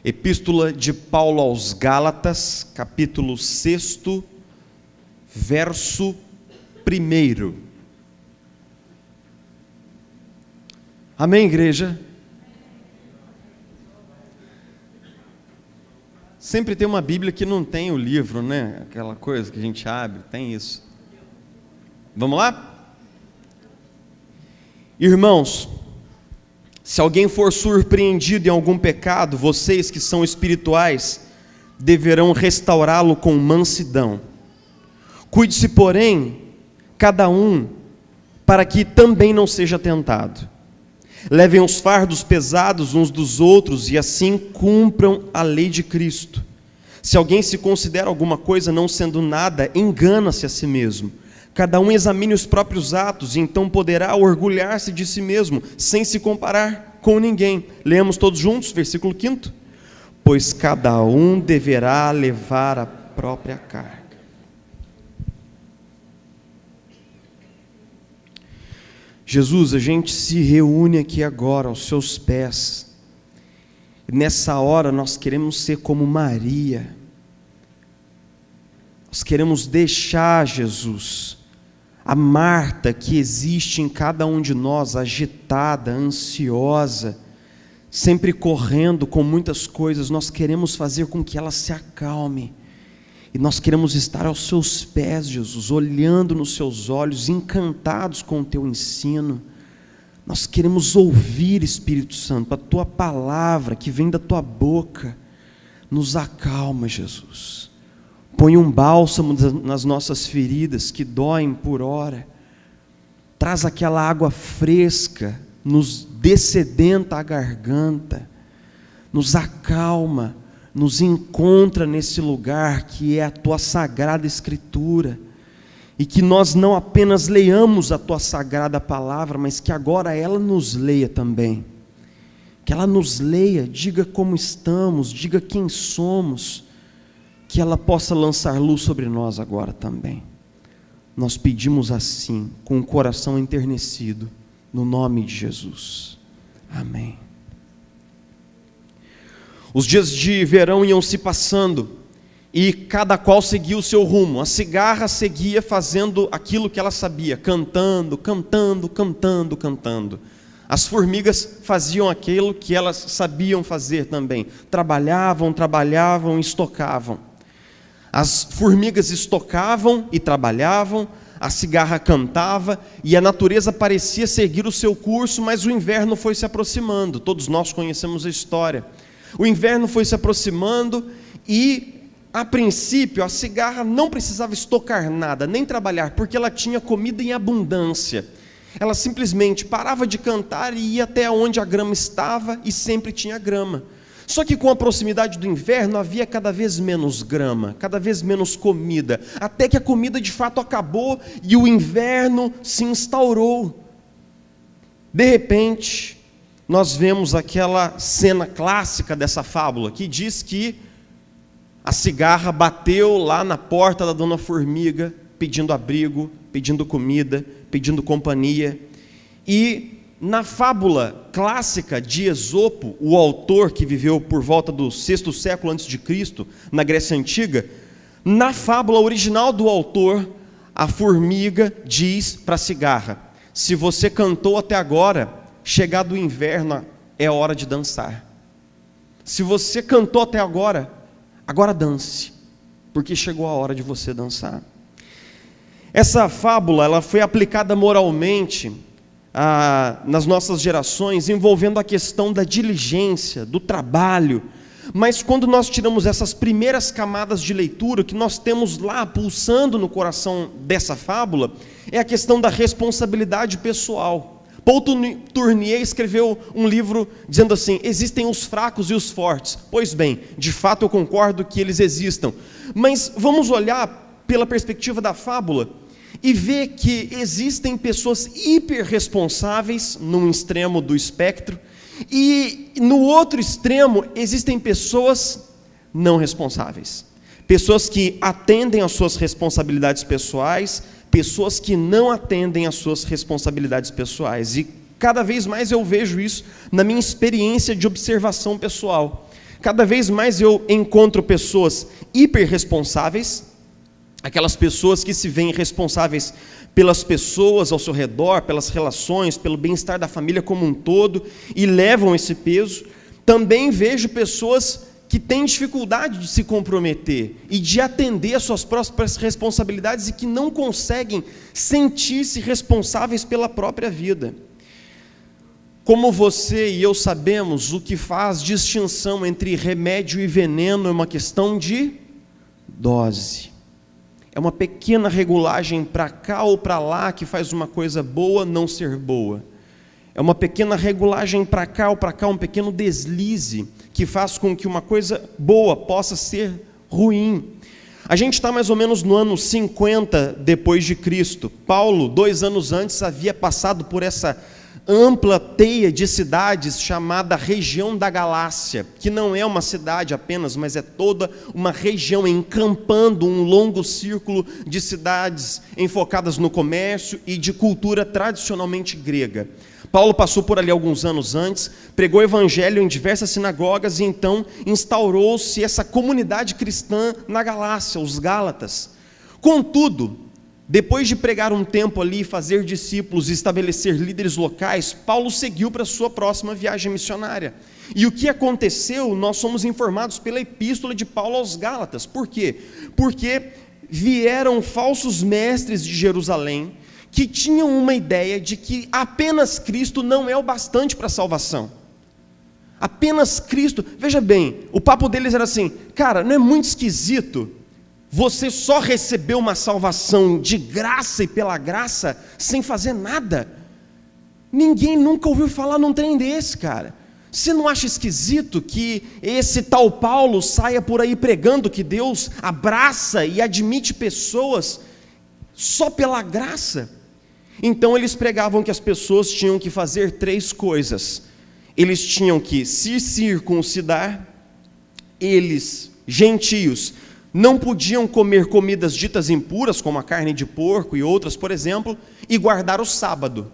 Epístola de Paulo aos Gálatas, capítulo 6, verso 1. Amém, igreja? Sempre tem uma Bíblia que não tem o livro, né? Aquela coisa que a gente abre, tem isso. Vamos lá? Irmãos, se alguém for surpreendido em algum pecado, vocês que são espirituais deverão restaurá-lo com mansidão. Cuide-se, porém, cada um, para que também não seja tentado. Levem os fardos pesados uns dos outros e assim cumpram a lei de Cristo. Se alguém se considera alguma coisa não sendo nada, engana-se a si mesmo. Cada um examine os próprios atos e então poderá orgulhar-se de si mesmo, sem se comparar com ninguém. Leamos todos juntos, versículo 5. Pois cada um deverá levar a própria carga. Jesus, a gente se reúne aqui agora aos seus pés. Nessa hora nós queremos ser como Maria. Nós queremos deixar, Jesus, a Marta que existe em cada um de nós, agitada, ansiosa, sempre correndo com muitas coisas. Nós queremos fazer com que ela se acalme. E nós queremos estar aos seus pés, Jesus, olhando nos seus olhos, encantados com o teu ensino. Nós queremos ouvir, Espírito Santo, a tua palavra que vem da tua boca. Nos acalma, Jesus. Põe um bálsamo nas nossas feridas que doem por hora. Traz aquela água fresca, nos dessedenta a garganta. Nos acalma. Nos encontra nesse lugar que é a tua sagrada escritura, e que nós não apenas leiamos a tua sagrada palavra, mas que agora ela nos leia também, que ela nos leia, diga como estamos, diga quem somos, que ela possa lançar luz sobre nós agora também. Nós pedimos assim, com o coração enternecido, no nome de Jesus, amém. Os dias de verão iam se passando e cada qual seguia o seu rumo. A cigarra seguia fazendo aquilo que ela sabia, cantando, cantando, cantando, cantando. As formigas faziam aquilo que elas sabiam fazer também. Trabalhavam, trabalhavam, estocavam. As formigas estocavam e trabalhavam, a cigarra cantava e a natureza parecia seguir o seu curso, mas o inverno foi se aproximando. Todos nós conhecemos a história. O inverno foi se aproximando e, a princípio, a cigarra não precisava estocar nada, nem trabalhar, porque ela tinha comida em abundância. Ela simplesmente parava de cantar e ia até onde a grama estava e sempre tinha grama. Só que com a proximidade do inverno havia cada vez menos grama, cada vez menos comida, até que a comida de fato acabou e o inverno se instaurou. De repente, nós vemos aquela cena clássica dessa fábula, que diz que a cigarra bateu lá na porta da dona Formiga, pedindo abrigo, pedindo comida, pedindo companhia. E na fábula clássica de Esopo, o autor que viveu por volta do 6º século a.C., na Grécia Antiga, na fábula original do autor, a formiga diz para a cigarra: se você cantou até agora, chegado o inverno, é hora de dançar. Se você cantou até agora, agora dance, porque chegou a hora de você dançar. Essa fábula ela foi aplicada moralmente nas nossas gerações, envolvendo a questão da diligência, do trabalho. Mas quando nós tiramos essas primeiras camadas de leitura, o que nós temos lá pulsando no coração dessa fábula, é a questão da responsabilidade pessoal. Paul Tournier escreveu um livro dizendo assim: existem os fracos e os fortes. Pois bem, de fato eu concordo que eles existam. Mas vamos olhar pela perspectiva da fábula e ver que existem pessoas hiperresponsáveis num extremo do espectro e no outro extremo existem pessoas não responsáveis. Pessoas que atendem às suas responsabilidades pessoais, pessoas que não atendem às suas responsabilidades pessoais. E cada vez mais eu vejo isso na minha experiência de observação pessoal. Cada vez mais eu encontro pessoas hiperresponsáveis, aquelas pessoas que se veem responsáveis pelas pessoas ao seu redor, pelas relações, pelo bem-estar da família como um todo, e levam esse peso. Também vejo pessoas que têm dificuldade de se comprometer e de atender às suas próprias responsabilidades e que não conseguem sentir-se responsáveis pela própria vida. Como você e eu sabemos, o que faz distinção entre remédio e veneno é uma questão de dose. É uma pequena regulagem para cá ou para lá que faz uma coisa boa não ser boa. É uma pequena regulagem para cá ou para cá, um pequeno deslize que faz com que uma coisa boa possa ser ruim. A gente está mais ou menos no ano 50 depois de Cristo. Paulo, 2 anos antes, havia passado por essa ampla teia de cidades chamada região da Galácia, que não é uma cidade apenas, mas é toda uma região encampando um longo círculo de cidades enfocadas no comércio e de cultura tradicionalmente grega. Paulo passou por ali alguns anos antes, pregou o evangelho em diversas sinagogas e então instaurou-se essa comunidade cristã na Galácia, os Gálatas. Contudo, depois de pregar um tempo ali, fazer discípulos e estabelecer líderes locais, Paulo seguiu para a sua próxima viagem missionária. E o que aconteceu, nós somos informados pela epístola de Paulo aos Gálatas. Por quê? Porque vieram falsos mestres de Jerusalém, que tinham uma ideia de que apenas Cristo não é o bastante para a salvação. Apenas Cristo. Veja bem, o papo deles era assim: cara, não é muito esquisito você só receber uma salvação de graça e pela graça sem fazer nada? Ninguém nunca ouviu falar num trem desse, cara. Você não acha esquisito que esse tal Paulo saia por aí pregando que Deus abraça e admite pessoas só pela graça? Então eles pregavam que as pessoas tinham que fazer 3 coisas. Eles tinham que se circuncidar, eles, gentios, não podiam comer comidas ditas impuras, como a carne de porco e outras, por exemplo, e guardar o sábado.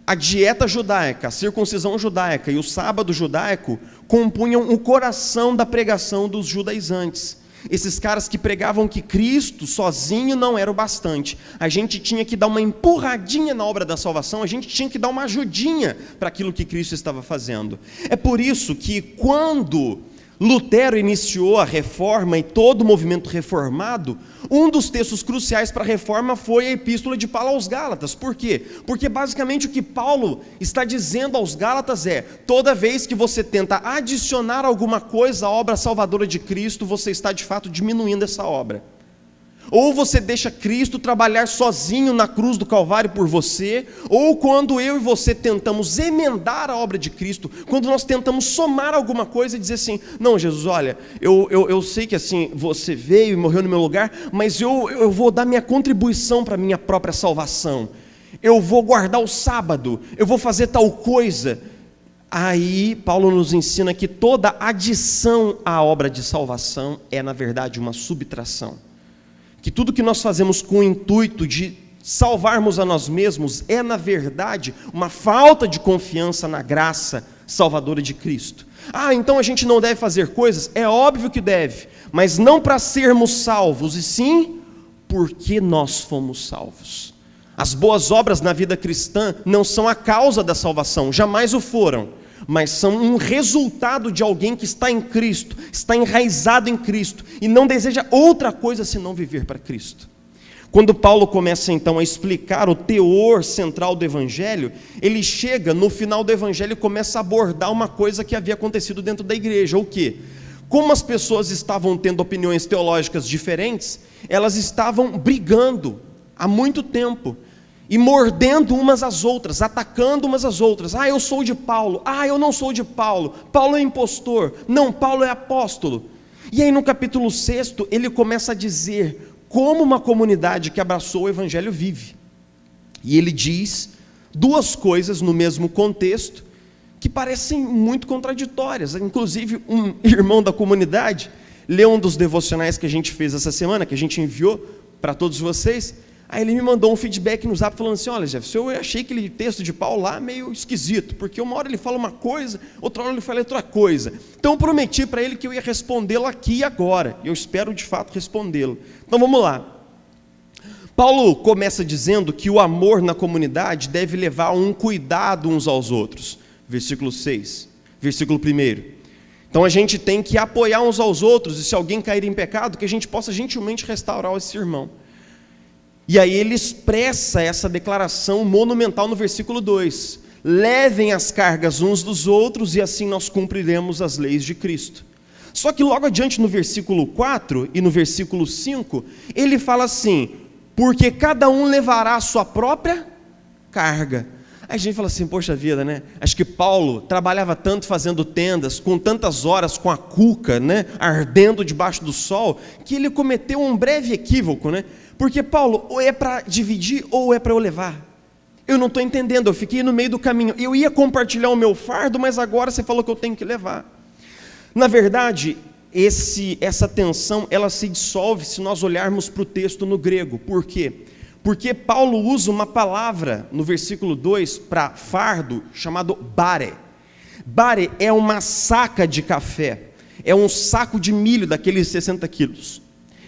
A dieta judaica, a circuncisão judaica e o sábado judaico compunham o coração da pregação dos judaizantes. Esses caras que pregavam que Cristo sozinho não era o bastante. A gente tinha que dar uma empurradinha na obra da salvação, a gente tinha que dar uma ajudinha para aquilo que Cristo estava fazendo. É por isso que quando Lutero iniciou a reforma e todo o movimento reformado, um dos textos cruciais para a reforma foi a epístola de Paulo aos Gálatas. Por quê? Porque basicamente o que Paulo está dizendo aos Gálatas é: toda vez que você tenta adicionar alguma coisa à obra salvadora de Cristo, você está de fato diminuindo essa obra. Ou você deixa Cristo trabalhar sozinho na cruz do Calvário por você, ou quando eu e você tentamos emendar a obra de Cristo, quando nós tentamos somar alguma coisa e dizer assim: não, Jesus, olha, eu sei que assim, você veio e morreu no meu lugar, mas eu vou dar minha contribuição para a minha própria salvação, eu vou guardar o sábado, eu vou fazer tal coisa. Aí Paulo nos ensina que toda adição à obra de salvação é na verdade uma subtração. Que tudo que nós fazemos com o intuito de salvarmos a nós mesmos é, na verdade, uma falta de confiança na graça salvadora de Cristo. Então a gente não deve fazer coisas? É óbvio que deve, mas não para sermos salvos, e sim porque nós fomos salvos. As boas obras na vida cristã não são a causa da salvação, jamais o foram, mas são um resultado de alguém que está em Cristo, está enraizado em Cristo, e não deseja outra coisa senão viver para Cristo. Quando Paulo começa então a explicar o teor central do Evangelho, ele chega no final do Evangelho e começa a abordar uma coisa que havia acontecido dentro da igreja. O quê? Como as pessoas estavam tendo opiniões teológicas diferentes, elas estavam brigando há muito tempo, e mordendo umas às outras, atacando umas às outras. Eu sou de Paulo, eu não sou de Paulo, Paulo é impostor, não, Paulo é apóstolo. E aí no capítulo 6, ele começa a dizer como uma comunidade que abraçou o Evangelho vive. E ele diz 2 coisas no mesmo contexto, que parecem muito contraditórias. Inclusive um irmão da comunidade leu um dos devocionais que a gente fez essa semana, que a gente enviou para todos vocês. Aí ele me mandou um feedback no Zap falando assim: olha, Jefferson, eu achei aquele texto de Paulo lá meio esquisito, porque uma hora ele fala uma coisa, outra hora ele fala outra coisa. Então eu prometi para ele que eu ia respondê-lo aqui e agora, e eu espero de fato respondê-lo. Então vamos lá. Paulo começa dizendo que o amor na comunidade deve levar a um cuidado uns aos outros. Versículo 6, versículo 1. Então a gente tem que apoiar uns aos outros, e se alguém cair em pecado, que a gente possa gentilmente restaurar esse irmão. E aí ele expressa essa declaração monumental no versículo 2. Levem as cargas uns dos outros, e assim nós cumpriremos as leis de Cristo. Só que logo adiante no versículo 4 e no versículo 5, ele fala assim: porque cada um levará a sua própria carga. Aí a gente fala assim: poxa vida, né? Acho que Paulo trabalhava tanto fazendo tendas, com tantas horas com a cuca, né? Ardendo debaixo do sol, que ele cometeu um breve equívoco, né? Porque Paulo, ou é para dividir ou é para eu levar? Eu não estou entendendo, eu fiquei no meio do caminho. Eu ia compartilhar o meu fardo, mas agora você falou que eu tenho que levar. Na verdade, essa tensão, ela se dissolve se nós olharmos para o texto no grego. Por quê? Porque Paulo usa uma palavra no versículo 2 para fardo, chamado bare. Bare é uma saca de café, é um saco de milho daqueles 60 quilos.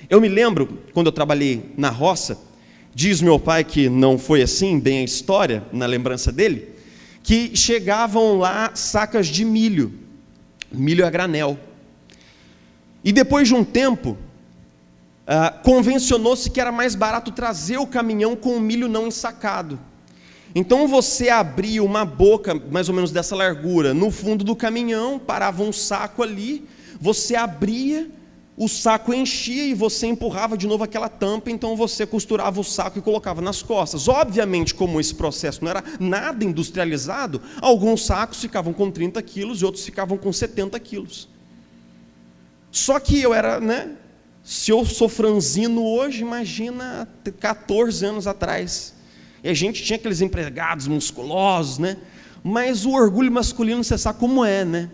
Eu me lembro, quando eu trabalhei na roça, diz meu pai que não foi assim bem a história, na lembrança dele, que chegavam lá sacas de milho a granel. E depois de um tempo, convencionou-se que era mais barato trazer o caminhão com o milho não ensacado. Então você abria uma boca, mais ou menos dessa largura, no fundo do caminhão, parava um saco ali, você abria, o saco enchia e você empurrava de novo aquela tampa, então você costurava o saco e colocava nas costas. Obviamente, como esse processo não era nada industrializado, alguns sacos ficavam com 30 quilos e outros ficavam com 70 quilos. Só que eu era, né? Se eu sou franzino hoje, imagina 14 anos atrás. E a gente tinha aqueles empregados musculosos, né? Mas o orgulho masculino, você sabe como é, né?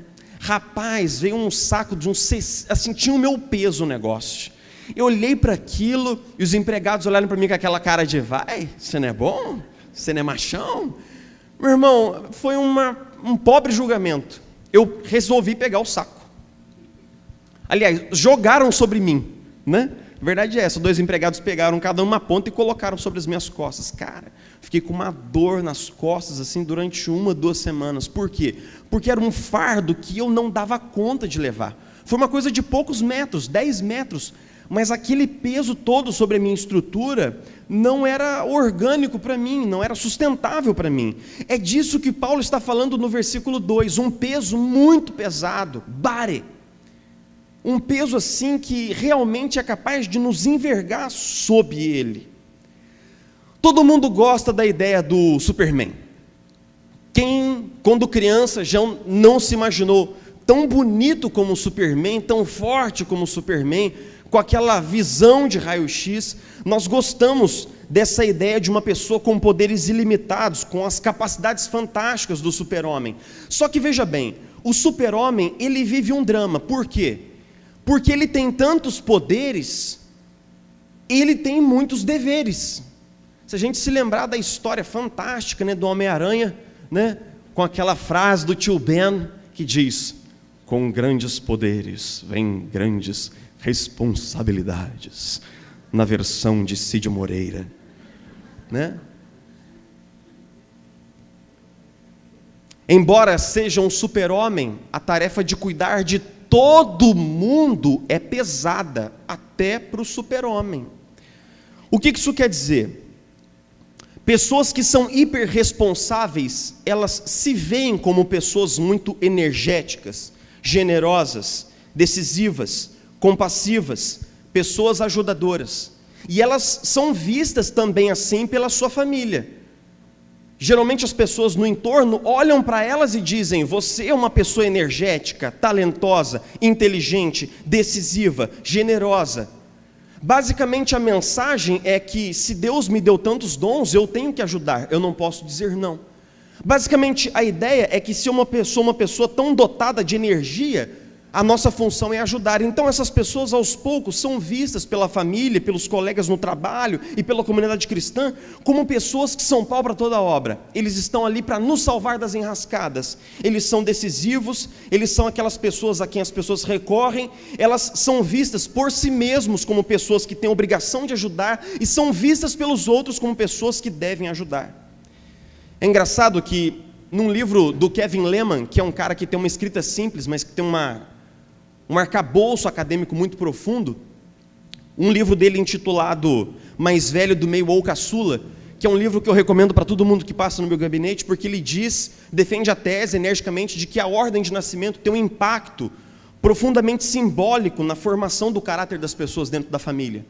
Rapaz, veio um saco de assim, tinha o meu peso o negócio. Eu olhei para aquilo e os empregados olharam para mim com aquela cara de: vai, você não é bom? Você não é machão? Meu irmão, foi um pobre julgamento. Eu resolvi pegar o saco. Aliás, jogaram sobre mim, né? A verdade é essa: 2 empregados pegaram cada uma ponta e colocaram sobre as minhas costas. Cara, fiquei com uma dor nas costas assim durante 1, 2 semanas. Por quê? Porque era um fardo que eu não dava conta de levar. Foi uma coisa de poucos metros, 10 metros, mas aquele peso todo sobre a minha estrutura não era orgânico para mim, não era sustentável para mim. É disso que Paulo está falando no versículo 2, um peso muito pesado, bare. Um peso assim que realmente é capaz de nos envergar sob ele. Todo mundo gosta da ideia do Superman. Quem, quando criança, já não se imaginou tão bonito como o Superman, tão forte como o Superman, com aquela visão de raio-x? Nós gostamos dessa ideia de uma pessoa com poderes ilimitados, com as capacidades fantásticas do super-homem. Só que veja bem, o super-homem, ele vive um drama. Por quê? Porque ele tem tantos poderes, ele tem muitos deveres. Se a gente se lembrar da história fantástica, né, do Homem-Aranha, né, com aquela frase do tio Ben, que diz: com grandes poderes vem grandes responsabilidades, na versão de Cid Moreira, né? Embora seja um super-homem, a tarefa de cuidar de todo mundo é pesada, até para o super-homem. O que isso quer dizer? Pessoas que são hiperresponsáveis, elas se veem como pessoas muito energéticas, generosas, decisivas, compassivas, pessoas ajudadoras. E elas são vistas também assim pela sua família. Geralmente as pessoas no entorno olham para elas e dizem: você é uma pessoa energética, talentosa, inteligente, decisiva, generosa. Basicamente a mensagem é que se Deus me deu tantos dons, eu tenho que ajudar, eu não posso dizer não. Basicamente a ideia é que se uma pessoa tão dotada de energia, a nossa função é ajudar. Então essas pessoas aos poucos são vistas pela família, pelos colegas no trabalho e pela comunidade cristã como pessoas que são pau para toda obra. Eles estão ali para nos salvar das enrascadas. Eles são decisivos, eles são aquelas pessoas a quem as pessoas recorrem. Elas são vistas por si mesmos como pessoas que têm a obrigação de ajudar e são vistas pelos outros como pessoas que devem ajudar. É engraçado que num livro do Kevin Leman, que é um cara que tem uma escrita simples, mas que tem um arcabouço acadêmico muito profundo, um livro dele intitulado Mais Velho do Meio ou Caçula, que é um livro que eu recomendo para todo mundo que passa no meu gabinete, porque ele defende a tese energicamente de que a ordem de nascimento tem um impacto profundamente simbólico na formação do caráter das pessoas dentro da família.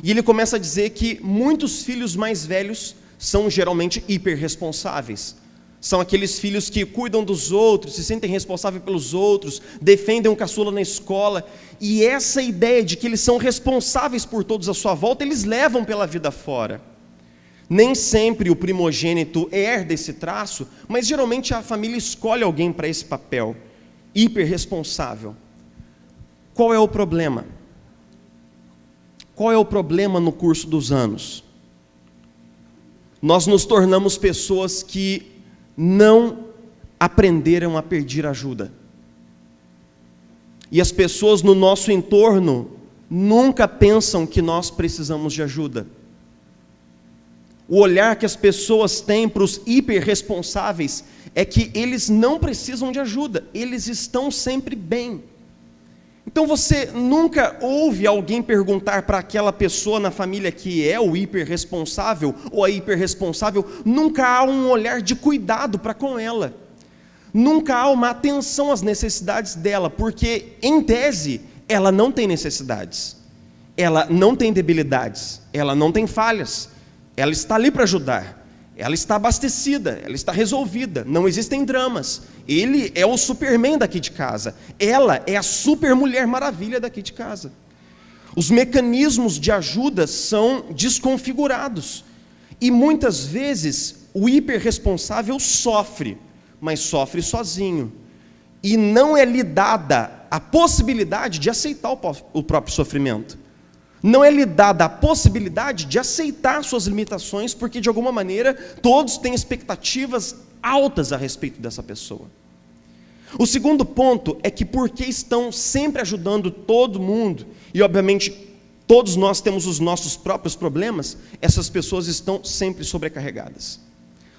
E ele começa a dizer que muitos filhos mais velhos são geralmente hiperresponsáveis. São aqueles filhos que cuidam dos outros, se sentem responsáveis pelos outros, defendem um caçula na escola. E essa ideia de que eles são responsáveis por todos à sua volta, eles levam pela vida fora. Nem sempre o primogênito herda esse traço, mas geralmente a família escolhe alguém para esse papel, hiperresponsável. Qual é o problema? Qual é o problema no curso dos anos? Nós nos tornamos pessoas que não aprenderam a pedir ajuda. E as pessoas no nosso entorno nunca pensam que nós precisamos de ajuda. O olhar que as pessoas têm para os hiperresponsáveis é que eles não precisam de ajuda, eles estão sempre bem. Então você nunca ouve alguém perguntar para aquela pessoa na família que é o hiperresponsável ou a hiperresponsável, nunca há um olhar de cuidado para com ela. Nunca há uma atenção às necessidades dela, porque em tese ela não tem necessidades, ela não tem debilidades, ela não tem falhas, ela está ali para ajudar. Ela está abastecida, ela está resolvida, não existem dramas. Ele é o Superman daqui de casa, ela é a super mulher maravilha daqui de casa. Os mecanismos de ajuda são desconfigurados. E muitas vezes o hiperresponsável sofre, mas sofre sozinho. E não é lhe dada a possibilidade de aceitar o próprio sofrimento. Não é lhe dada a possibilidade de aceitar suas limitações, porque de alguma maneira todos têm expectativas altas a respeito dessa pessoa. O segundo ponto é que porque estão sempre ajudando todo mundo, e obviamente todos nós temos os nossos próprios problemas, essas pessoas estão sempre sobrecarregadas.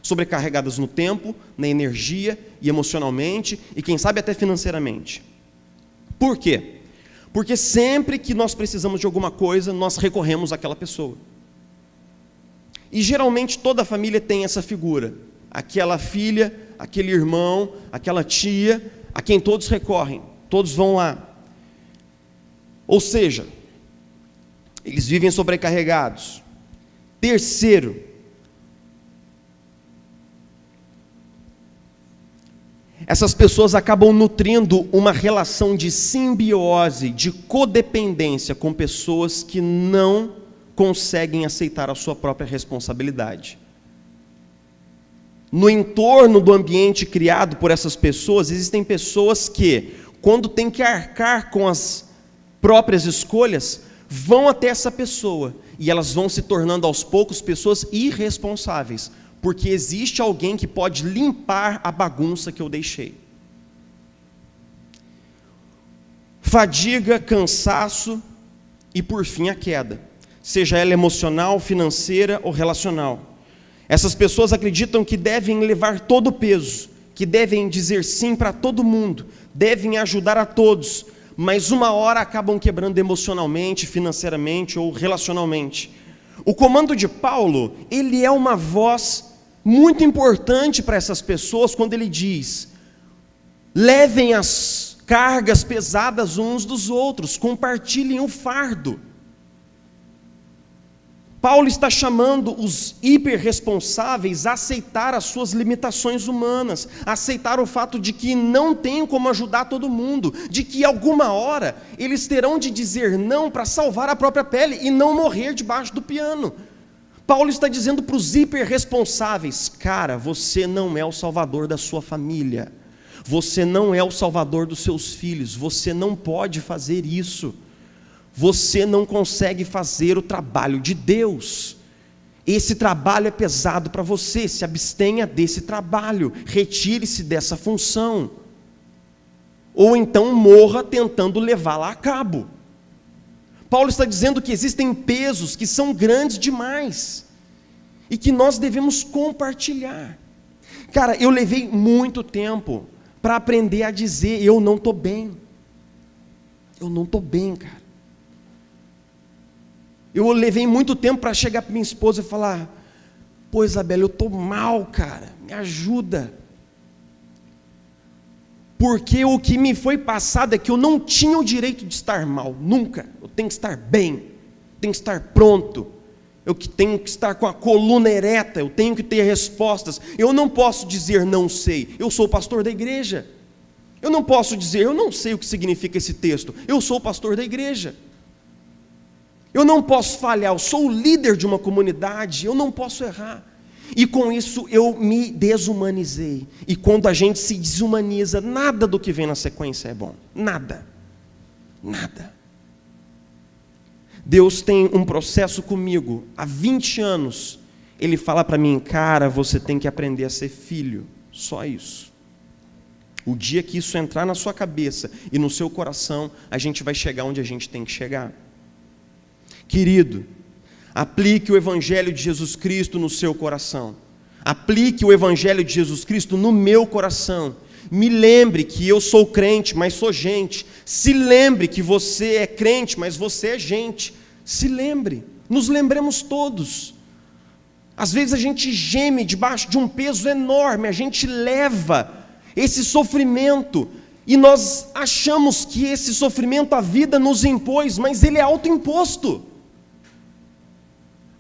Sobrecarregadas no tempo, na energia e emocionalmente, e quem sabe até financeiramente. Por quê? Porque sempre que nós precisamos de alguma coisa, nós recorremos àquela pessoa. E geralmente toda a família tem essa figura. Aquela filha, aquele irmão, aquela tia, a quem todos recorrem. Todos vão lá. Ou seja, eles vivem sobrecarregados. Terceiro, essas pessoas acabam nutrindo uma relação de simbiose, de codependência com pessoas que não conseguem aceitar a sua própria responsabilidade. No entorno do ambiente criado por essas pessoas, existem pessoas que, quando têm que arcar com as próprias escolhas, vão até essa pessoa e elas vão se tornando aos poucos pessoas irresponsáveis. Porque existe alguém que pode limpar a bagunça que eu deixei. Fadiga, cansaço e, por fim, a queda. Seja ela emocional, financeira ou relacional. Essas pessoas acreditam que devem levar todo o peso, que devem dizer sim para todo mundo, devem ajudar a todos, mas uma hora acabam quebrando emocionalmente, financeiramente ou relacionalmente. O comando de Paulo, ele é uma voz muito importante para essas pessoas quando ele diz: levem as cargas pesadas uns dos outros, compartilhem o fardo. Paulo está chamando os hiperresponsáveis a aceitar as suas limitações humanas, a aceitar o fato de que não tem como ajudar todo mundo, de que alguma hora eles terão de dizer não para salvar a própria pele e não morrer debaixo do piano. Paulo está dizendo para os hiperresponsáveis: cara, você não é o salvador da sua família, Você não é o salvador dos seus filhos, você não pode fazer isso. Você não consegue fazer o trabalho de Deus. Esse trabalho é pesado para você, se abstenha desse trabalho, retire-se dessa função. Ou então morra tentando levá-la a cabo. Paulo está dizendo que existem pesos que são grandes demais e que nós devemos compartilhar. Cara, eu levei muito tempo para aprender a dizer: eu não estou bem. Eu não estou bem, cara. Eu levei muito tempo para chegar para minha esposa e falar: pô, Isabela, eu estou mal, cara, me ajuda. Porque o que me foi passado é que eu não tinha o direito de estar mal, nunca. Eu tenho que estar bem, tenho que estar pronto, eu tenho que estar com a coluna ereta, eu tenho que ter respostas. Eu não posso dizer não sei, eu sou o pastor da igreja. Eu não posso dizer eu não sei o que significa esse texto, eu sou o pastor da igreja. Eu não posso falhar, eu sou o líder de uma comunidade, eu não posso errar. E com isso eu me desumanizei. E quando a gente se desumaniza, nada do que vem na sequência é bom. Nada. Nada. Deus tem um processo comigo. Há 20 anos, Ele fala para mim: cara, você tem que aprender a ser filho. Só isso. O dia que isso entrar na sua cabeça e no seu coração, a gente vai chegar onde a gente tem que chegar. Querido, aplique o Evangelho de Jesus Cristo no seu coração. Aplique o Evangelho de Jesus Cristo no meu coração. Me lembre que eu sou crente, mas sou gente. Se lembre que você é crente, mas você é gente. Se lembre. Nos lembremos todos. Às vezes a gente geme debaixo de um peso enorme. A gente leva esse sofrimento e nós achamos que esse sofrimento a vida nos impôs, mas ele é autoimposto.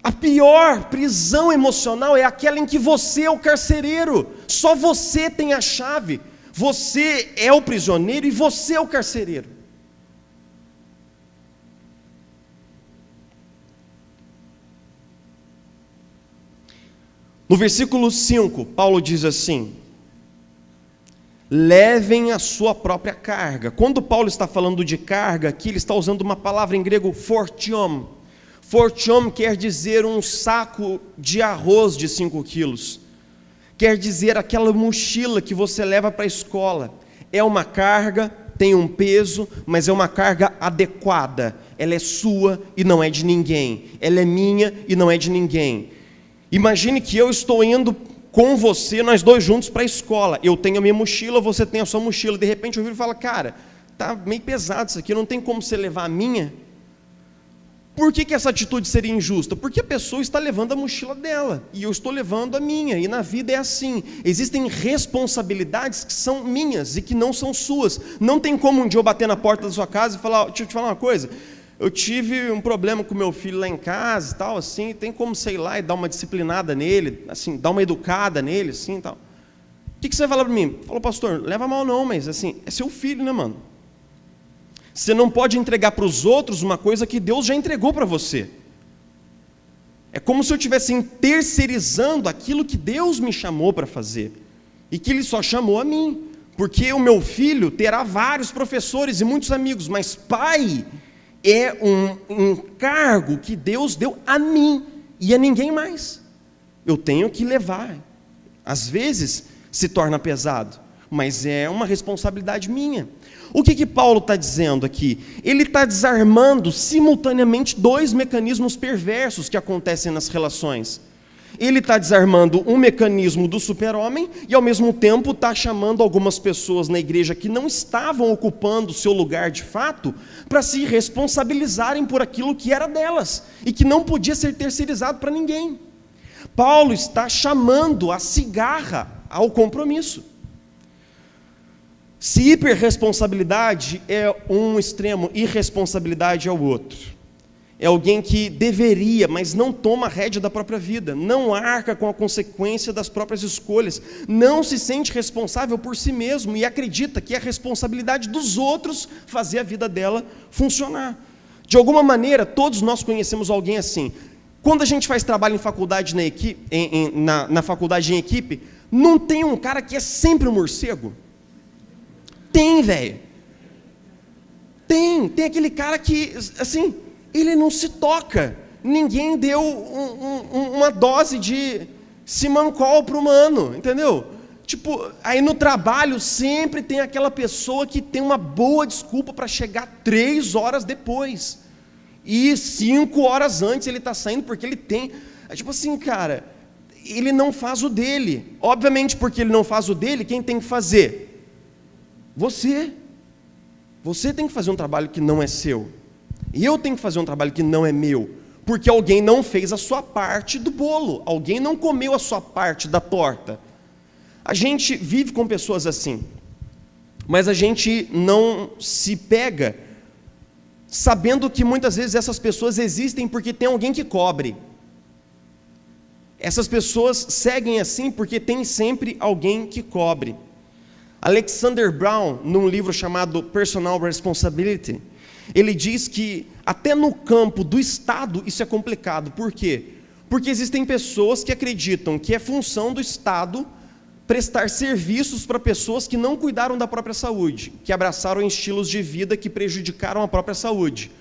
A pior prisão emocional é aquela em que você é o carcereiro. Só você tem a chave. Você é o prisioneiro e você é o carcereiro. No versículo 5, Paulo diz assim: levem a sua própria carga. Quando Paulo está falando de carga, aqui ele está usando uma palavra em grego, fortiom. Fortiom quer dizer um saco de arroz de 5 quilos. Quer dizer aquela mochila que você leva para a escola. É uma carga, tem um peso, mas é uma carga adequada. Ela é sua e não é de ninguém. Ela é minha e não é de ninguém. Imagine que eu estou indo com você, nós dois juntos para a escola. Eu tenho a minha mochila, você tem a sua mochila. De repente eu viro e falo: cara, tá meio pesado isso aqui, não tem como você levar a minha? Por que essa atitude seria injusta? Porque a pessoa está levando a mochila dela, e eu estou levando a minha, e na vida é assim. Existem responsabilidades que são minhas e que não são suas. Não tem como um dia eu bater na porta da sua casa e falar: deixa eu te falar uma coisa, eu tive um problema com meu filho lá em casa e tal, assim, tem como, sei lá, e dar uma disciplinada nele, assim, dar uma educada nele, assim, tal. O que você vai falar para mim? Falou: pastor, leva mal não, mas assim, é seu filho, né, mano? Você não pode entregar para os outros uma coisa que Deus já entregou para você. É como se eu estivesse terceirizando aquilo que Deus me chamou para fazer, e que Ele só chamou a mim, porque o meu filho terá vários professores e muitos amigos, mas pai é um cargo que Deus deu a mim, e a ninguém mais. Eu tenho que levar. Às vezes se torna pesado, mas é uma responsabilidade minha. O que Paulo está dizendo aqui? Ele está desarmando simultaneamente 2 mecanismos perversos que acontecem nas relações. Ele está desarmando um mecanismo do super-homem e ao mesmo tempo está chamando algumas pessoas na igreja que não estavam ocupando o seu lugar de fato para se responsabilizarem por aquilo que era delas e que não podia ser terceirizado para ninguém. Paulo está chamando a cigarra ao compromisso. Se hiperresponsabilidade é um extremo, irresponsabilidade é o outro. É alguém que deveria, mas não toma a rédea da própria vida, não arca com a consequência das próprias escolhas, não se sente responsável por si mesmo e acredita que é a responsabilidade dos outros fazer a vida dela funcionar. De alguma maneira, todos nós conhecemos alguém assim. Quando a gente faz trabalho em faculdade na faculdade em equipe, não tem um cara que é sempre um morcego? Tem, velho. Tem aquele cara que, assim, ele não se toca. Ninguém deu uma dose de Simancol para o humano, entendeu? Tipo, aí no trabalho sempre tem aquela pessoa que tem uma boa desculpa para chegar 3 horas depois. E 5 horas antes ele está saindo porque ele tem... Tipo assim, cara, ele não faz o dele. Obviamente porque ele não faz o dele, quem tem que fazer? Você. Você tem que fazer um trabalho que não é seu. E eu tenho que fazer um trabalho que não é meu. Porque alguém não fez a sua parte do bolo. Alguém não comeu a sua parte da torta. A gente vive com pessoas assim, mas a gente não se pega sabendo que muitas vezes essas pessoas existem porque tem alguém que cobre. Essas pessoas seguem assim porque tem sempre alguém que cobre. Alexander Brown, num livro chamado Personal Responsibility, ele diz que até no campo do Estado isso é complicado. Por quê? Porque existem pessoas que acreditam que é função do Estado prestar serviços para pessoas que não cuidaram da própria saúde, que abraçaram estilos de vida que prejudicaram a própria saúde.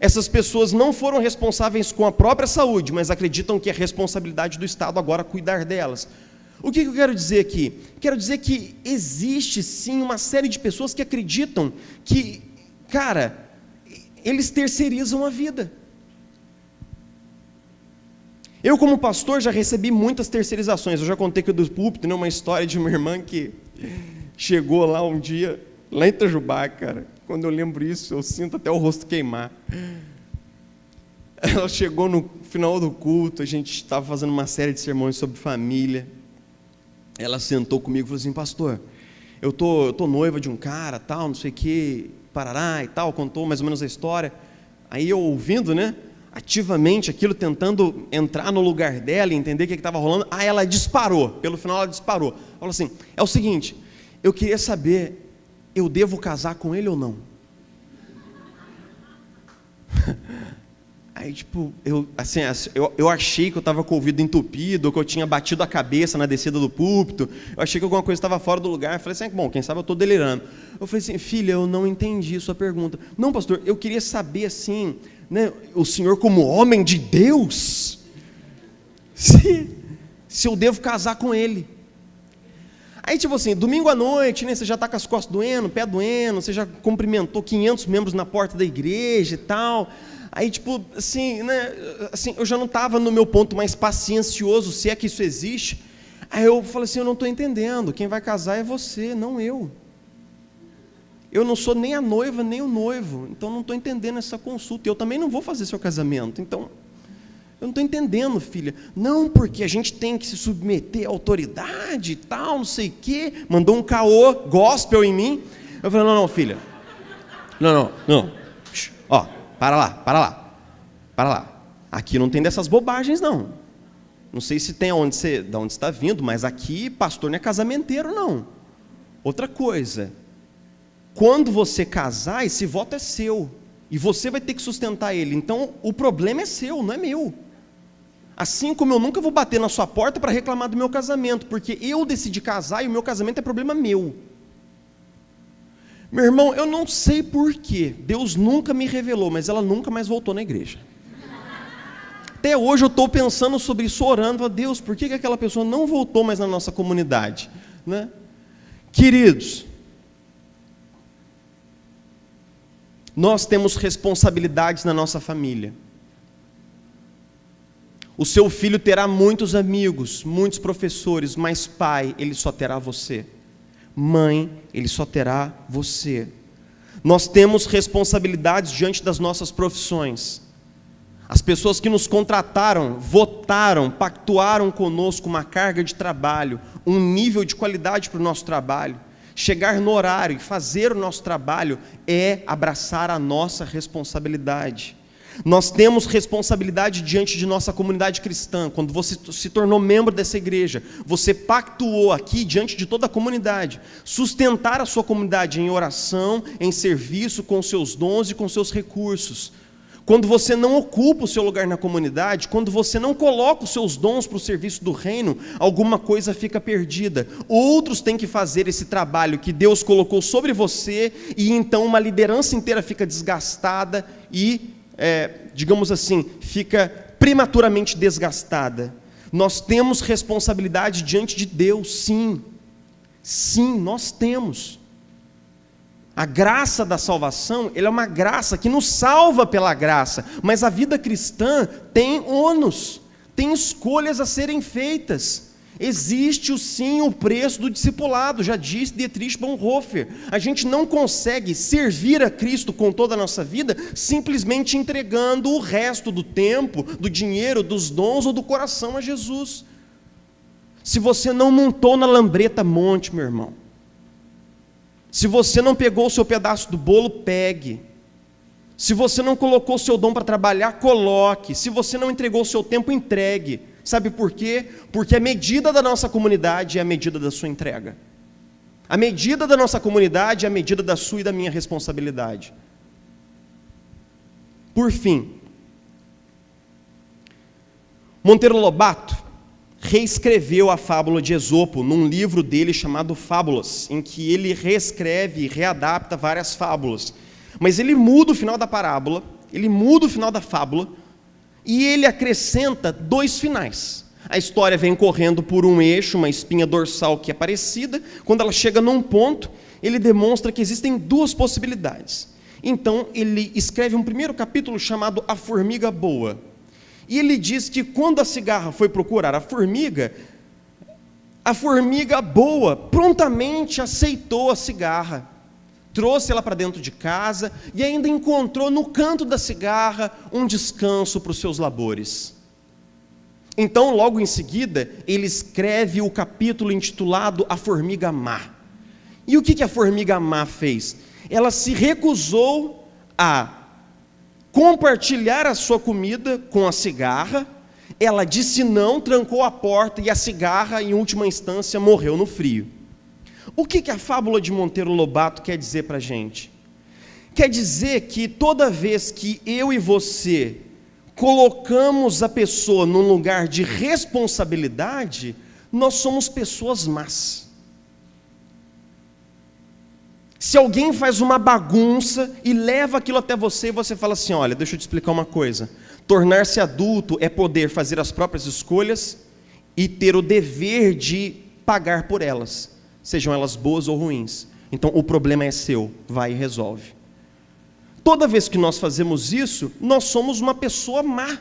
Essas pessoas não foram responsáveis com a própria saúde, mas acreditam que é responsabilidade do Estado agora cuidar delas. O que eu quero dizer aqui? Quero dizer que existe sim uma série de pessoas que acreditam que, cara, eles terceirizam a vida. Eu, como pastor, já recebi muitas terceirizações. Eu já contei aqui do púlpito, né, uma história de uma irmã que chegou lá um dia, lá em Itajubá, cara. Quando eu lembro isso, eu sinto até o rosto queimar. Ela chegou no final do culto, a gente estava fazendo uma série de sermões sobre família. Ela sentou comigo e falou assim: pastor, eu tô noiva de um cara, tal, não sei o que, parará e tal, contou mais ou menos a história. Aí eu ouvindo, né, ativamente aquilo, tentando entrar no lugar dela e entender o que estava rolando. Aí ela disparou, pelo final ela disparou. Falou assim: é o seguinte, eu queria saber, eu devo casar com ele ou não? Aí tipo, eu achei que eu estava com o ouvido entupido, que eu tinha batido a cabeça na descida do púlpito, eu achei que alguma coisa estava fora do lugar. Eu falei assim: bom, quem sabe eu estou delirando. Eu falei assim: filha, eu não entendi sua pergunta. Não, pastor, eu queria saber assim, né, o senhor como homem de Deus, se eu devo casar com ele. Aí tipo assim, domingo à noite, né, você já está com as costas doendo, pé doendo, você já cumprimentou 500 membros na porta da igreja e tal. Aí tipo assim, né, assim, eu já não estava no meu ponto mais paciencioso, se é que isso existe. Aí eu falei assim: eu não estou entendendo, quem vai casar é você, não eu. Eu não sou nem a noiva, nem o noivo, então não estou entendendo essa consulta. Eu também não vou fazer seu casamento, então eu não estou entendendo, filha. Não, porque a gente tem que se submeter à autoridade e tal, não sei o quê. Mandou um caô gospel em mim. Eu falei: não, filha, não. Ó, para lá. Aqui não tem dessas bobagens, não. Não sei se tem de onde você está vindo, mas aqui pastor não é casamenteiro, não. Outra coisa, quando você casar, esse voto é seu, e você vai ter que sustentar ele. Então o problema é seu, não é meu. Assim como eu nunca vou bater na sua porta para reclamar do meu casamento, porque eu decidi casar e o meu casamento é problema meu. Meu irmão, eu não sei porquê, Deus nunca me revelou, mas ela nunca mais voltou na igreja. Até hoje eu estou pensando sobre isso, orando: Deus, por que aquela pessoa não voltou mais na nossa comunidade? Né? Queridos, nós temos responsabilidades na nossa família. O seu filho terá muitos amigos, muitos professores, mas pai, ele só terá você. Mãe, ele só terá você. Nós temos responsabilidades diante das nossas profissões. As pessoas que nos contrataram, votaram, pactuaram conosco uma carga de trabalho, um nível de qualidade para o nosso trabalho. Chegar no horário e fazer o nosso trabalho é abraçar a nossa responsabilidade. Nós temos responsabilidade diante de nossa comunidade cristã. Quando você se tornou membro dessa igreja, você pactuou aqui diante de toda a comunidade, sustentar a sua comunidade em oração, em serviço, com seus dons e com seus recursos. quando você não ocupa o seu lugar na comunidade, quando você não coloca os seus dons para o serviço do reino, alguma coisa fica perdida. Outros têm que fazer esse trabalho que Deus colocou sobre você, e então uma liderança inteira fica desgastada e, digamos assim, fica prematuramente desgastada. Nós temos responsabilidade diante de Deus, sim. Sim, nós temos. A graça da salvação, ela é uma graça que nos salva pela graça, mas a vida cristã tem ônus, tem escolhas a serem feitas. Existe sim o preço do discipulado, já disse Dietrich Bonhoeffer. A gente não consegue servir a Cristo com toda a nossa vida simplesmente entregando o resto do tempo, do dinheiro, dos dons ou do coração a Jesus. Se você não montou na lambreta, monte, meu irmão. Se você não pegou o seu pedaço do bolo, pegue. Se você não colocou o seu dom para trabalhar, coloque. Se você não entregou o seu tempo, entregue. Sabe por quê? Porque a medida da nossa comunidade é a medida da sua entrega. A medida da nossa comunidade é a medida da sua e da minha responsabilidade. Por fim, Monteiro Lobato reescreveu a fábula de Esopo num livro dele chamado Fábulas, em que ele reescreve e readapta várias fábulas. Mas ele muda o final da parábola, ele muda o final da fábula, e ele acrescenta 2 finais. A história vem correndo por um eixo, uma espinha dorsal que é parecida. Quando ela chega num ponto, ele demonstra que existem 2 possibilidades. Então, ele escreve um primeiro capítulo chamado A Formiga Boa. E ele diz que quando a cigarra foi procurar a formiga boa prontamente aceitou a cigarra, trouxe ela para dentro de casa e ainda encontrou no canto da cigarra um descanso para os seus labores. Então, logo em seguida, ele escreve o capítulo intitulado A Formiga Má. E o que a formiga má fez? Ela se recusou a compartilhar a sua comida com a cigarra, ela disse não, trancou a porta e a cigarra, em última instância, morreu no frio. O que a fábula de Monteiro Lobato quer dizer para a gente? Quer dizer que toda vez que eu e você colocamos a pessoa num lugar de responsabilidade, nós somos pessoas más. Se alguém faz uma bagunça e leva aquilo até você e você fala assim, olha, deixa eu te explicar uma coisa, tornar-se adulto é poder fazer as próprias escolhas e ter o dever de pagar por elas, sejam elas boas ou ruins. Então o problema é seu, vai e resolve. Toda vez que nós fazemos isso, nós somos uma pessoa má,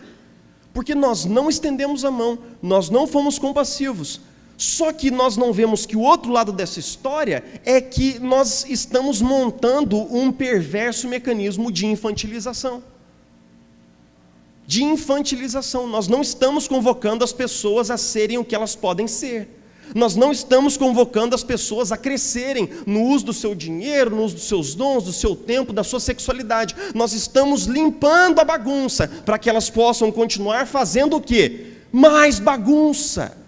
porque nós não estendemos a mão, nós não fomos compassivos. Só que nós não vemos que o outro lado dessa história é que nós estamos montando um perverso mecanismo de infantilização. De infantilização. Nós não estamos convocando as pessoas a serem o que elas podem ser. Nós não estamos convocando as pessoas a crescerem no uso do seu dinheiro, no uso dos seus dons, do seu tempo, da sua sexualidade. Nós estamos limpando a bagunça para que elas possam continuar fazendo o quê? Mais bagunça.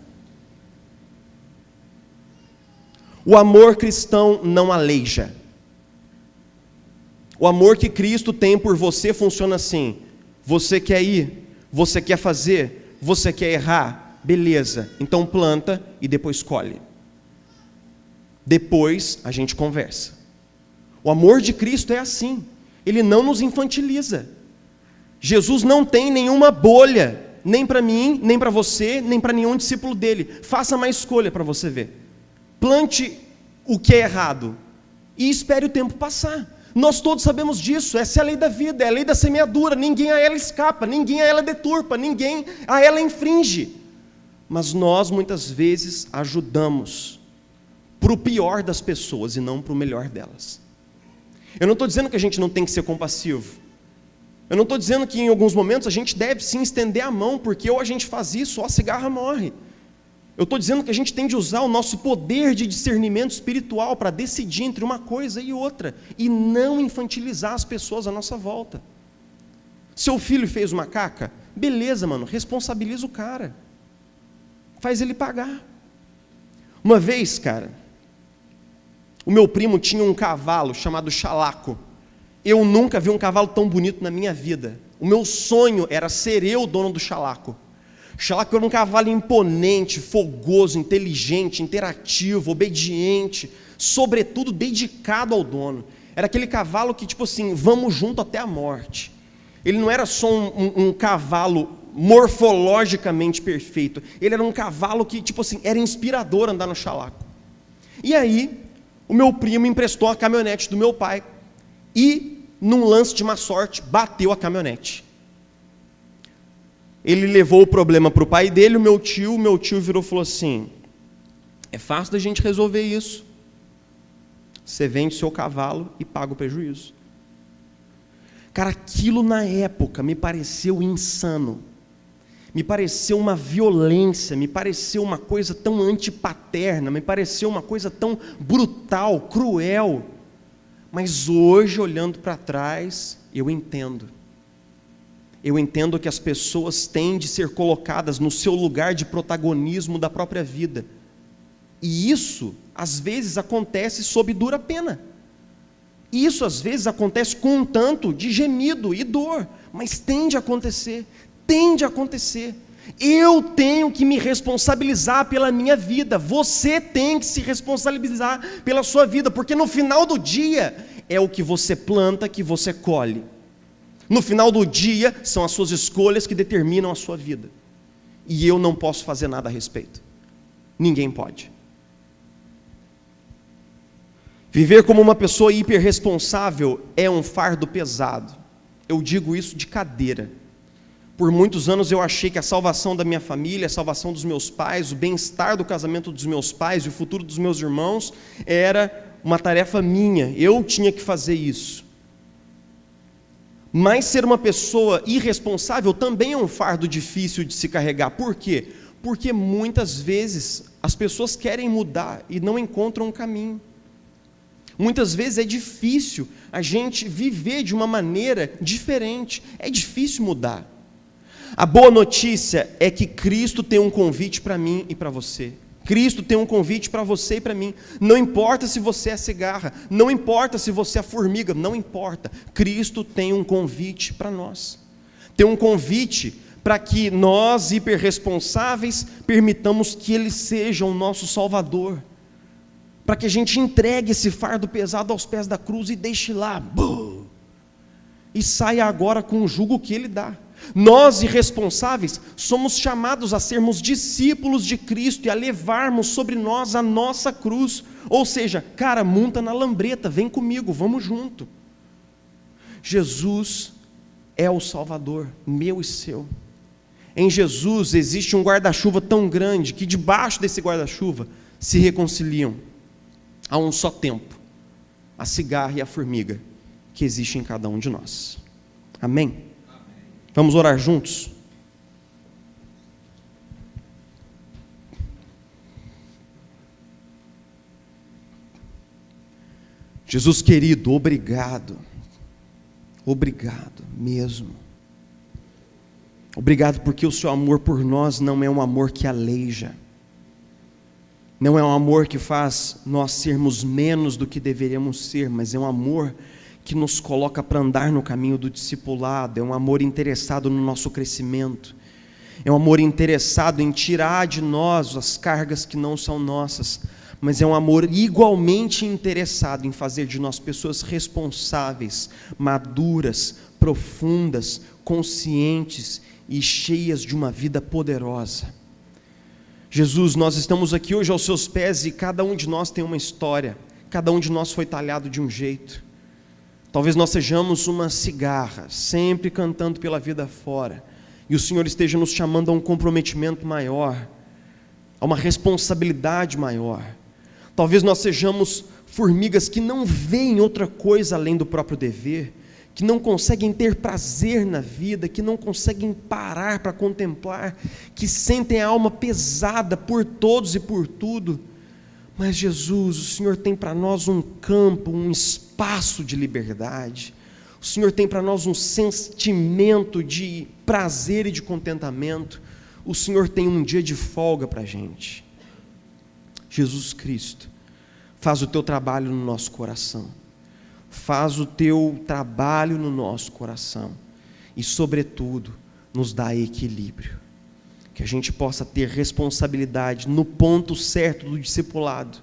O amor cristão não aleija. O amor que Cristo tem por você funciona assim: você quer ir, você quer fazer, você quer errar, beleza, então planta e depois colhe. Depois a gente conversa. O amor de Cristo é assim, ele não nos infantiliza. Jesus não tem nenhuma bolha, nem para mim, nem para você, nem para nenhum discípulo dele. Faça uma escolha para você ver. Plante o que é errado e espere o tempo passar. Nós todos sabemos disso, essa é a lei da vida, é a lei da semeadura, ninguém a ela escapa, ninguém a ela deturpa, ninguém a ela infringe. Mas nós muitas vezes ajudamos para o pior das pessoas e não para o melhor delas. Eu não estou dizendo que a gente não tem que ser compassivo, eu não estou dizendo que em alguns momentos a gente deve sim estender a mão, porque ou a gente faz isso ou a cigarra morre. Eu estou dizendo que a gente tem de usar o nosso poder de discernimento espiritual para decidir entre uma coisa e outra, e não infantilizar as pessoas à nossa volta. Seu filho fez uma caca? Beleza, mano, responsabiliza o cara. Faz ele pagar. Uma vez, cara, o meu primo tinha um cavalo chamado Chalaco. Eu nunca vi um cavalo tão bonito na minha vida. O meu sonho era ser eu o dono do Chalaco. Chalaco era um cavalo imponente, fogoso, inteligente, interativo, obediente, sobretudo dedicado ao dono. Era aquele cavalo que, tipo assim, vamos junto até a morte. Ele não era só um cavalo morfologicamente perfeito. Ele era um cavalo que, tipo assim, era inspirador andar no Chalaco. E aí, o meu primo emprestou a caminhonete do meu pai e, num lance de má sorte, bateu a caminhonete. Ele levou o problema para o pai dele, o meu tio virou e falou assim: é fácil da gente resolver isso. Você vende seu cavalo e paga o prejuízo. Cara, aquilo na época me pareceu insano. Me pareceu uma violência, me pareceu uma coisa tão antipaterna, me pareceu uma coisa tão brutal, cruel. Mas hoje, olhando para trás, eu entendo. Eu entendo que as pessoas têm de ser colocadas no seu lugar de protagonismo da própria vida. E isso, às vezes, acontece sob dura pena. Isso, às vezes, acontece com um tanto de gemido e dor. Mas tende a acontecer. Eu tenho que me responsabilizar pela minha vida. Você tem que se responsabilizar pela sua vida. Porque no final do dia, é o que você planta que você colhe. No final do dia, são as suas escolhas que determinam a sua vida. E eu não posso fazer nada a respeito. Ninguém pode. Viver como uma pessoa hiperresponsável é um fardo pesado. Eu digo isso de cadeira. Por muitos anos eu achei que a salvação da minha família, a salvação dos meus pais, o bem-estar do casamento dos meus pais e o futuro dos meus irmãos era uma tarefa minha. Eu tinha que fazer isso. Mas ser uma pessoa irresponsável também é um fardo difícil de se carregar. Por quê? Porque muitas vezes as pessoas querem mudar e não encontram um caminho. Muitas vezes é difícil a gente viver de uma maneira diferente. É difícil mudar. A boa notícia é que Cristo tem um convite para mim e para você. Cristo tem um convite para você e para mim. Não importa se você é cigarra, não importa se você é formiga, não importa. Cristo tem um convite para nós. Tem um convite para que nós, hiperresponsáveis, permitamos que Ele seja o nosso Salvador. Para que a gente entregue esse fardo pesado aos pés da cruz e deixe lá. E saia agora com o jugo que Ele dá. Nós, irresponsáveis, somos chamados a sermos discípulos de Cristo e a levarmos sobre nós a nossa cruz. Ou seja, cara, monta na lambreta, vem comigo, vamos junto. Jesus é o Salvador, meu e seu. Em Jesus existe um guarda-chuva tão grande que debaixo desse guarda-chuva se reconciliam a um só tempo, a cigarra e a formiga que existe em cada um de nós. Amém? Vamos orar juntos? Jesus querido, obrigado mesmo. Obrigado porque o seu amor por nós não é um amor que aleija, não é um amor que faz nós sermos menos do que deveríamos ser, mas é um amor que nos coloca para andar no caminho do discipulado, é um amor interessado no nosso crescimento, é um amor interessado em tirar de nós as cargas que não são nossas, mas é um amor igualmente interessado em fazer de nós pessoas responsáveis, maduras, profundas, conscientes e cheias de uma vida poderosa. Jesus, nós estamos aqui hoje aos seus pés e cada um de nós tem uma história, cada um de nós foi talhado de um jeito. Talvez nós sejamos uma cigarra, sempre cantando pela vida fora, e o Senhor esteja nos chamando a um comprometimento maior, a uma responsabilidade maior. Talvez nós sejamos formigas que não veem outra coisa além do próprio dever, que não conseguem ter prazer na vida, que não conseguem parar para contemplar, que sentem a alma pesada por todos e por tudo. Mas Jesus, o Senhor tem para nós um campo, um espaço de liberdade. O Senhor tem para nós um sentimento de prazer e de contentamento. O Senhor tem um dia de folga para a gente. Jesus Cristo, faz o teu trabalho no nosso coração. Faz o teu trabalho no nosso coração. e, sobretudo, nos dá equilíbrio. Que a gente possa ter responsabilidade no ponto certo do discipulado,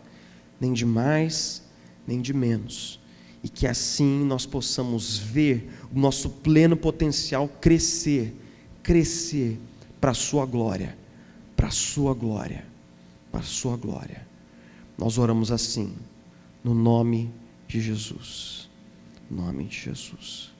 nem de mais, nem de menos. E que assim nós possamos ver o nosso pleno potencial crescer para a sua glória, para a sua glória, para a sua glória. Nós oramos assim, no nome de Jesus. No nome de Jesus.